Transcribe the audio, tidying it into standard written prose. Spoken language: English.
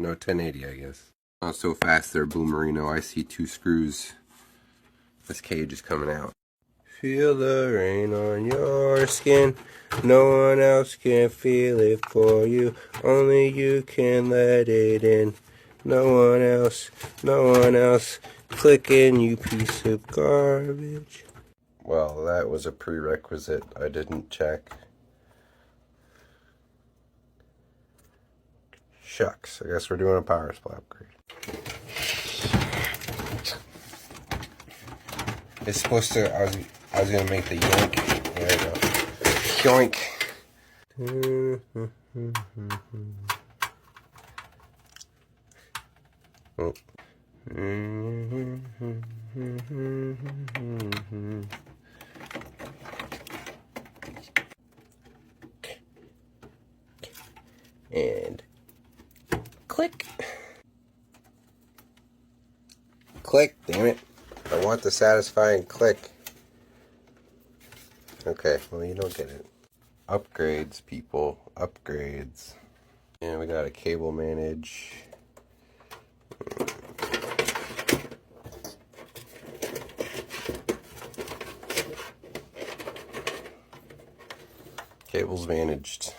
No, 1080, I guess. Not so fast there, Boomerino. I see 2 screws. This cage is coming out. Feel the rain on your skin. No one else can feel it for you. Only you can let it in. No one else, no one else. Clicking, you piece of garbage. Well, that was a prerequisite I didn't check. Shucks, I guess we're doing a power supply upgrade. It's supposed to, I was gonna make the yoink. There we go. Yoink. Oh. And click. Click, damn it. I want the satisfying click. Okay, well, you don't get it. Upgrades, people. Upgrades. And we got a cable manage. Cables managed.